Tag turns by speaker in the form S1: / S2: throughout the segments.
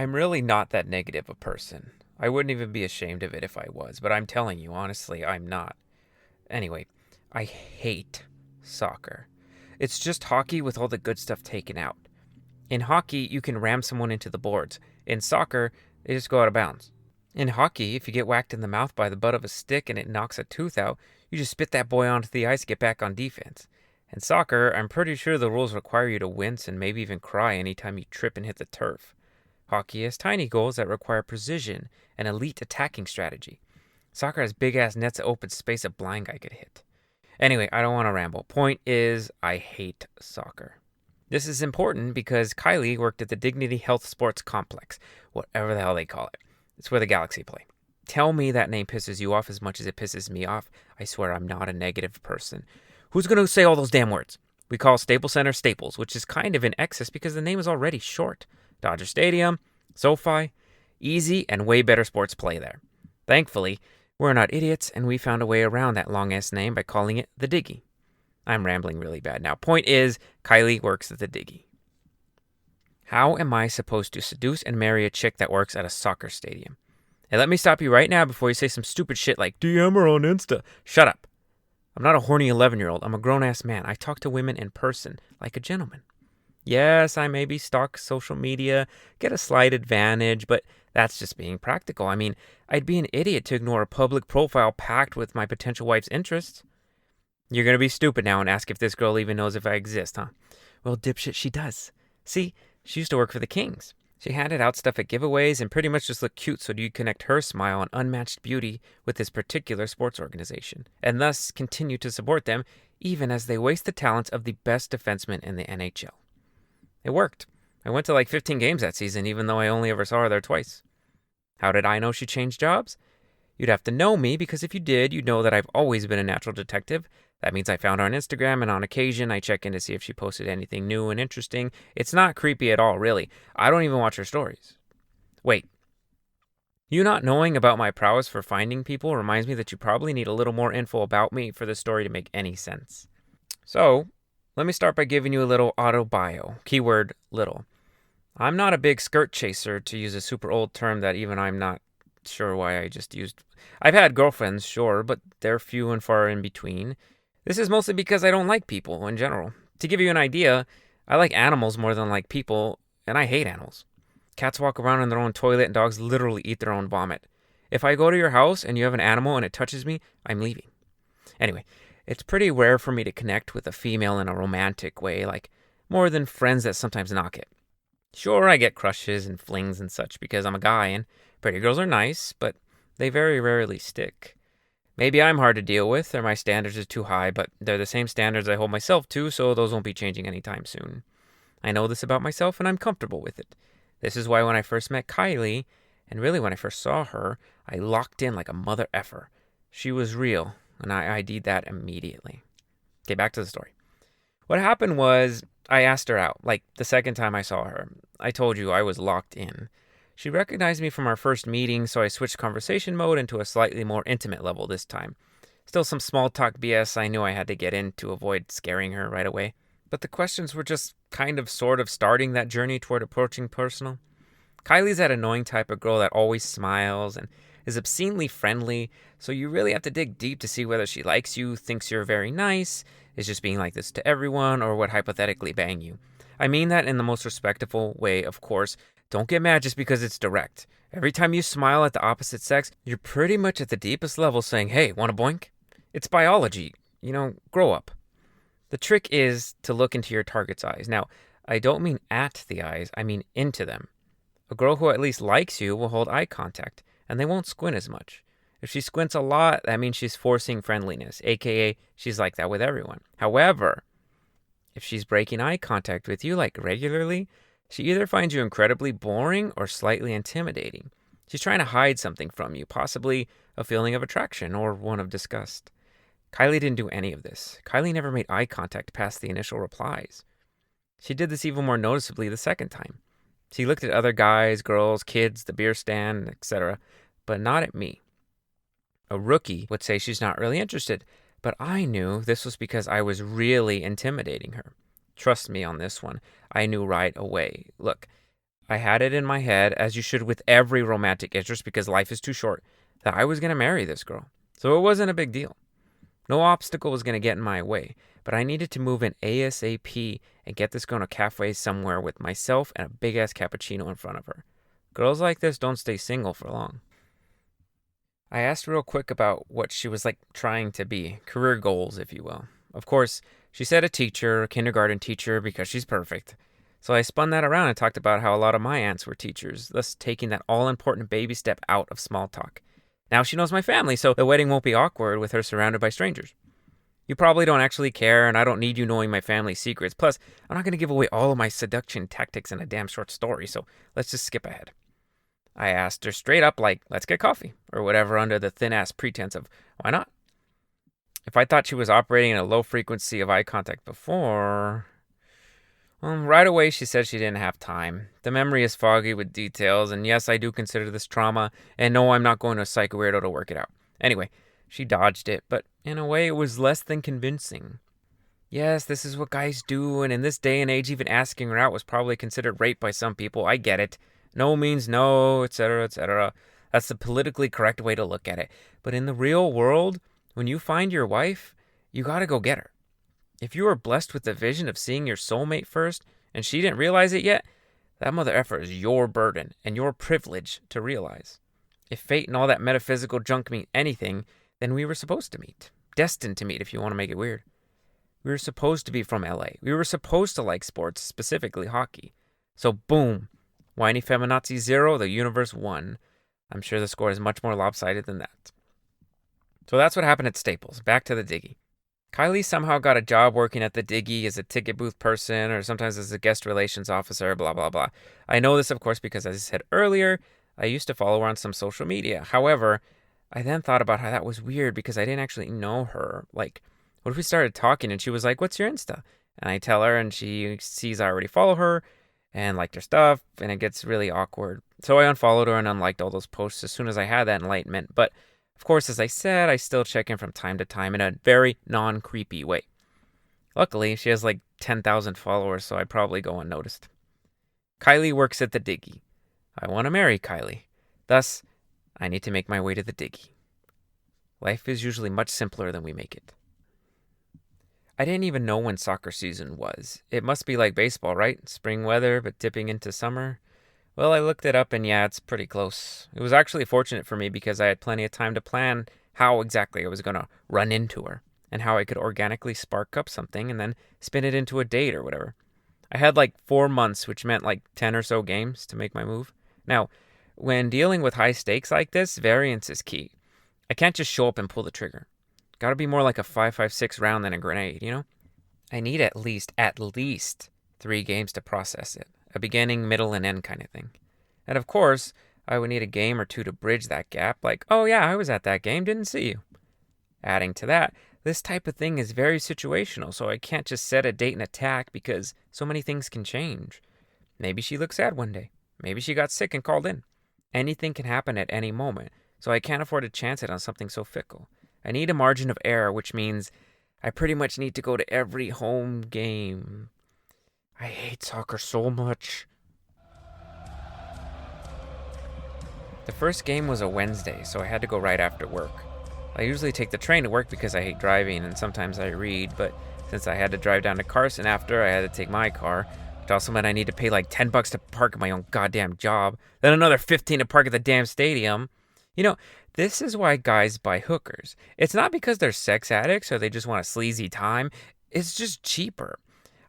S1: I'm really not that negative a person. I wouldn't even be ashamed of it if I was, but I'm telling you, honestly, I'm not. Anyway, I hate soccer. It's just hockey with all the good stuff taken out. In hockey, you can ram someone into the boards. In soccer, they just go out of bounds. In hockey, if you get whacked in the mouth by the butt of a stick and it knocks a tooth out, you just spit that boy onto the ice and get back on defense. In soccer, I'm pretty sure the rules require you to wince and maybe even cry anytime you trip and hit the turf. Hockey has tiny goals that require precision and elite attacking strategy. Soccer has big-ass nets of open space a blind guy could hit. Anyway, I don't want to ramble. Point is, I hate soccer. This is important because Kiley worked at the Dignity Health Sports Complex, whatever the hell they call it. It's where the Galaxy play. Tell me that name pisses you off as much as it pisses me off. I swear I'm not a negative person. Who's going to say all those damn words? We call Staples Center Staples, which is kind of in excess because the name is already short. Dodger Stadium, SoFi, easy and way better sports play there. Thankfully, we're not idiots and we found a way around that long-ass name by calling it the Dighi. I'm rambling really bad now. Point is, Kiley works at the Dighi. How am I supposed to seduce and marry a chick that works at a soccer stadium? Hey, let me stop you right now before you say some stupid shit like DM her on Insta. Shut up. I'm not a horny 11-year-old. I'm a grown-ass man. I talk to women in person, like a gentleman. Yes, I maybe stalk social media, get a slight advantage, but that's just being practical. I mean, I'd be an idiot to ignore a public profile packed with my potential wife's interests. You're going to be stupid now and ask if this girl even knows if I exist, huh? Well, dipshit, she does. See, she used to work for the Kings. She handed out stuff at giveaways and pretty much just looked cute so you'd connect her smile and unmatched beauty with this particular sports organization, and thus continue to support them even as they waste the talents of the best defenseman in the NHL. It worked. I went to like 15 games that season, even though I only ever saw her there twice. How did I know she changed jobs? You'd have to know me, because if you did, you'd know that I've always been a natural detective. That means I found her on Instagram, and on occasion, I check in to see if she posted anything new and interesting. It's not creepy at all, really. I don't even watch her stories. Wait. You not knowing about my prowess for finding people reminds me that you probably need a little more info about me for the story to make any sense. So, let me start by giving you a little auto bio. Keyword, little. I'm not a big skirt chaser, to use a super old term that even I'm not sure why I just used. I've had girlfriends, sure, but they're few and far in between. This is mostly because I don't like people in general. To give you an idea, I like animals more than I like people, and I hate animals. Cats walk around in their own toilet and dogs literally eat their own vomit. If I go to your house and you have an animal and it touches me, I'm leaving. Anyway, it's pretty rare for me to connect with a female in a romantic way, like more than friends that sometimes knock it. Sure, I get crushes and flings and such because I'm a guy and pretty girls are nice, but they very rarely stick. Maybe I'm hard to deal with or my standards are too high, but they're the same standards I hold myself to, so those won't be changing anytime soon. I know this about myself and I'm comfortable with it. This is why when I first met Kiley, and really when I first saw her, I locked in like a mother effer. She was real, and I ID'd that immediately. Okay, back to the story. What happened was I asked her out, like the second time I saw her. I told you I was locked in. She recognized me from our first meeting, so I switched conversation mode into a slightly more intimate level this time. Still some small talk BS I knew I had to get in to avoid scaring her right away. But the questions were just kind of sort of starting that journey toward approaching personal. Kiley's that annoying type of girl that always smiles and is obscenely friendly, so you really have to dig deep to see whether she likes you, thinks you're very nice, is just being like this to everyone, or would hypothetically bang you. I mean that in the most respectful way, of course. Don't get mad just because it's direct. Every time you smile at the opposite sex, you're pretty much at the deepest level saying, hey, want a boink? It's biology. Grow up. The trick is to look into your target's eyes. Now, I don't mean at the eyes, I mean into them. A girl who at least likes you will hold eye contact, and they won't squint as much. If she squints a lot, that means she's forcing friendliness, aka she's like that with everyone. However, if she's breaking eye contact with you like regularly, she either finds you incredibly boring or slightly intimidating. She's trying to hide something from you, possibly a feeling of attraction or one of disgust. Kiley didn't do any of this. Kiley never made eye contact past the initial replies. She did this even more noticeably the second time. She looked at other guys, girls, kids, the beer stand, etc., but not at me. A rookie would say she's not really interested, but I knew this was because I was really intimidating her. Trust me on this one. I knew right away. Look, I had it in my head, as you should with every romantic interest because life is too short, that I was going to marry this girl. So it wasn't a big deal. No obstacle was going to get in my way, but I needed to move in ASAP and get this girl in a cafe somewhere with myself and a big ass cappuccino in front of her. Girls like this don't stay single for long. I asked real quick about what she was like trying to be, career goals, if you will. Of course, she said a teacher, a kindergarten teacher, because she's perfect. So I spun that around and talked about how a lot of my aunts were teachers, thus taking that all important baby step out of small talk. Now she knows my family, so the wedding won't be awkward with her surrounded by strangers. You probably don't actually care, and I don't need you knowing my family's secrets. Plus, I'm not going to give away all of my seduction tactics in a damn short story, so let's just skip ahead. I asked her straight up, like, let's get coffee, or whatever, under the thin-ass pretense of, why not? If I thought she was operating in a low frequency of eye contact before... right away she said she didn't have time. The memory is foggy with details, and yes, I do consider this trauma, and no, I'm not going to a psych weirdo to work it out. Anyway, she dodged it, but in a way it was less than convincing. Yes, this is what guys do, and in this day and age, even asking her out was probably considered rape by some people. I get it. No means no, etc., etc. That's the politically correct way to look at it. But in the real world, when you find your wife, you gotta go get her. If you are blessed with the vision of seeing your soulmate first, and she didn't realize it yet, that mother effer is your burden and your privilege to realize. If fate and all that metaphysical junk mean anything, then we were supposed to meet. Destined to meet, if you want to make it weird. We were supposed to be from LA. We were supposed to like sports, specifically hockey. So boom. Whiny feminazi 0, the universe 1. I'm sure the score is much more lopsided than that. So that's what happened at Staples. Back to the Dighi. Kiley somehow got a job working at the Dighi as a ticket booth person or sometimes as a guest relations officer, blah, blah, blah. I know this, of course, because as I said earlier, I used to follow her on some social media. However, I then thought about how that was weird because I didn't actually know her. Like, what if we started talking and she was like, what's your Insta? And I tell her and she sees I already follow her and liked her stuff, and it gets really awkward. So I unfollowed her and unliked all those posts as soon as I had that enlightenment. But, of course, as I said, I still check in from time to time in a very non-creepy way. Luckily, she has like 10,000 followers, so I'd probably go unnoticed. Kiley works at the Dighi. I want to marry Kiley. Thus, I need to make my way to the Dighi. Life is usually much simpler than we make it. I didn't even know when soccer season was. It must be like baseball, right? Spring weather, but dipping into summer. Well, I looked it up, and yeah, it's pretty close. It was actually fortunate for me because I had plenty of time to plan how exactly I was going to run into her and how I could organically spark up something and then spin it into a date or whatever. I had like 4 months, which meant like 10 or so games to make my move. Now, when dealing with high stakes like this, variance is key. I can't just show up and pull the trigger. Gotta be more like a 5.56 round than a grenade, you know? I need at least 3 games to process it. A beginning, middle, and end kind of thing. And of course, I would need a game or two to bridge that gap, like, oh yeah, I was at that game, didn't see you. Adding to that, this type of thing is very situational, so I can't just set a date and attack because so many things can change. Maybe she looks sad one day. Maybe she got sick and called in. Anything can happen at any moment, so I can't afford to chance it on something so fickle. I need a margin of error, which means I pretty much need to go to every home game. I hate soccer so much. The first game was a Wednesday, so I had to go right after work. I usually take the train to work because I hate driving and sometimes I read, but since I had to drive down to Carson after, I had to take my car, which also meant I need to pay like $10 to park at my own goddamn job, then another 15 to park at the damn stadium. You know, this is why guys buy hookers. It's not because they're sex addicts or they just want a sleazy time. It's just cheaper.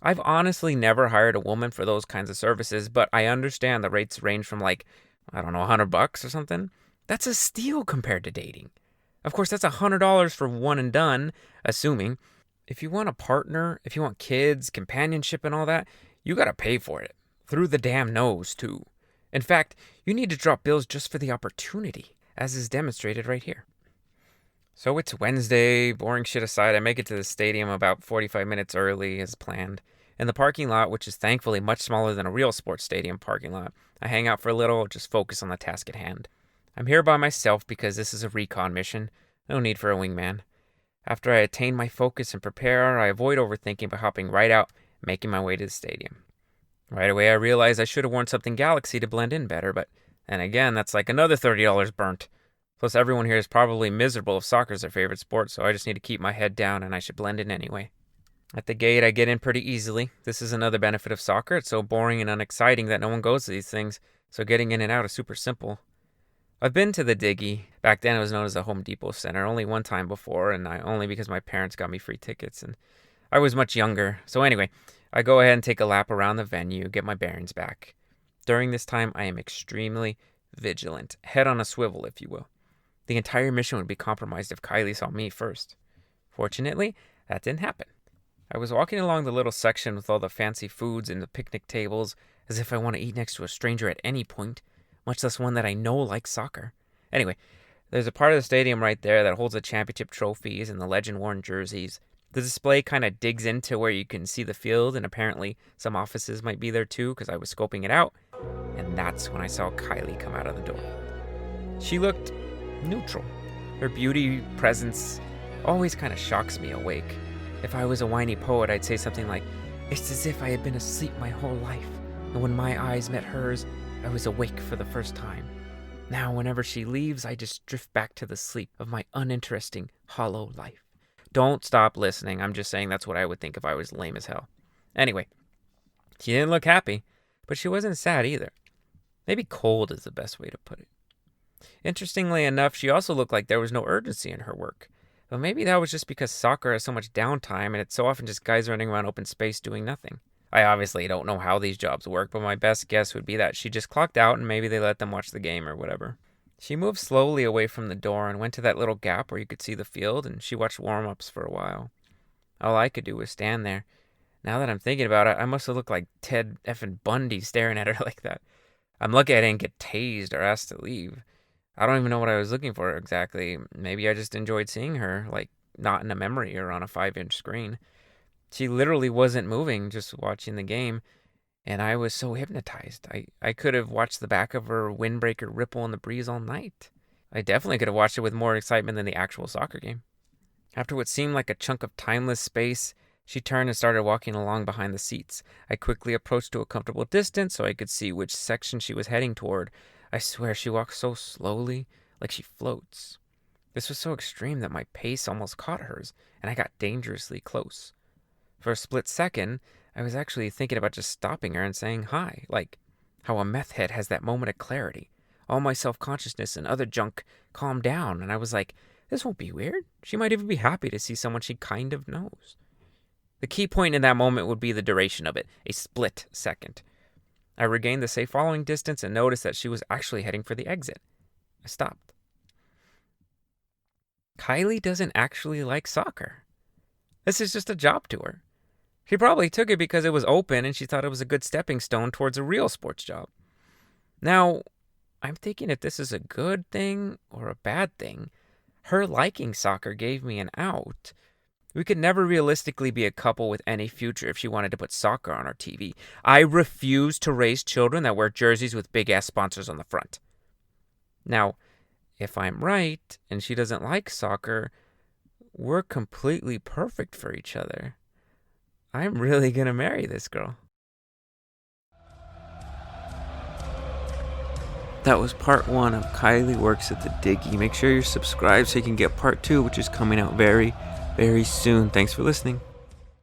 S1: I've honestly never hired a woman for those kinds of services, but I understand the rates range from like, I don't know, $100 or something. That's a steal compared to dating. Of course, that's $100 for one and done, assuming. If you want a partner, if you want kids, companionship and all that, you gotta pay for it. Through the damn nose, too. In fact, you need to drop bills just for the opportunity, as is demonstrated right here. So it's Wednesday, boring shit aside, I make it to the stadium about 45 minutes early as planned. In the parking lot, which is thankfully much smaller than a real sports stadium parking lot, I hang out for a little, just focus on the task at hand. I'm here by myself because this is a recon mission. No need for a wingman. After I attain my focus and prepare, I avoid overthinking by hopping right out, making my way to the stadium. Right away, I realized I should have worn something Galaxy to blend in better, but and again, that's like another $30 burnt. Plus, everyone here is probably miserable if soccer's their favorite sport, so I just need to keep my head down and I should blend in anyway. At the gate, I get in pretty easily. This is another benefit of soccer. It's so boring and unexciting that no one goes to these things, so getting in and out is super simple. I've been to the Dighi. Back then, it was known as the Home Depot Center, only one time before, and only because my parents got me free tickets, and I was much younger. So anyway, I go ahead and take a lap around the venue, get my bearings back. During this time, I am extremely vigilant, head on a swivel, if you will. The entire mission would be compromised if Kiley saw me first. Fortunately, that didn't happen. I was walking along the little section with all the fancy foods and the picnic tables, as if I want to eat next to a stranger at any point, much less one that I know likes soccer. Anyway, there's a part of the stadium right there that holds the championship trophies and the legend-worn jerseys. The display kind of digs into where you can see the field, and apparently some offices might be there too, because I was scoping it out, and that's when I saw Kiley come out of the door. She looked neutral. Her beauty presence always kind of shocks me awake. If I was a whiny poet, I'd say something like, "It's as if I had been asleep my whole life, and when my eyes met hers, I was awake for the first time. Now, whenever she leaves, I just drift back to the sleep of my uninteresting, hollow life." Don't stop listening. I'm just saying that's what I would think if I was lame as hell. Anyway, she didn't look happy, but she wasn't sad either. Maybe cold is the best way to put it. Interestingly enough, she also looked like there was no urgency in her work. But maybe that was just because soccer has so much downtime and it's so often just guys running around open space doing nothing. I obviously don't know how these jobs work, but my best guess would be that she just clocked out and maybe they let them watch the game or whatever. She moved slowly away from the door and went to that little gap where you could see the field, and she watched warm-ups for a while. All I could do was stand there. Now that I'm thinking about it, I must have looked like Ted effing Bundy staring at her like that. I'm lucky I didn't get tased or asked to leave. I don't even know what I was looking for exactly. Maybe I just enjoyed seeing her, like not in a memory or on a 5-inch screen. She literally wasn't moving, just watching the game, and I was so hypnotized. I could have watched the back of her windbreaker ripple in the breeze all night. I definitely could have watched it with more excitement than the actual soccer game. After what seemed like a chunk of timeless space, she turned and started walking along behind the seats. I quickly approached to a comfortable distance so I could see which section she was heading toward. I swear she walks so slowly, like she floats. This was so extreme that my pace almost caught hers, and I got dangerously close. For a split second, I was actually thinking about just stopping her and saying hi, like how a meth head has that moment of clarity. All my self-consciousness and other junk calmed down, and I was like, this won't be weird. She might even be happy to see someone she kind of knows. The key point in that moment would be the duration of it, a split second. I regained the safe following distance and noticed that she was actually heading for the exit. I stopped. Kiley doesn't actually like soccer. This is just a job to her. She probably took it because it was open and she thought it was a good stepping stone towards a real sports job. Now, I'm thinking if this is a good thing or a bad thing. Her liking soccer gave me an out. We could never realistically be a couple with any future if she wanted to put soccer on our TV. I refuse to raise children that wear jerseys with big-ass sponsors on the front. Now, if I'm right and she doesn't like soccer, we're completely perfect for each other. I'm really gonna marry this girl. That was part 1 of Kiley Works at the Dighi. Make sure you're subscribed so you can get part 2, which is coming out very, very soon. Thanks for listening.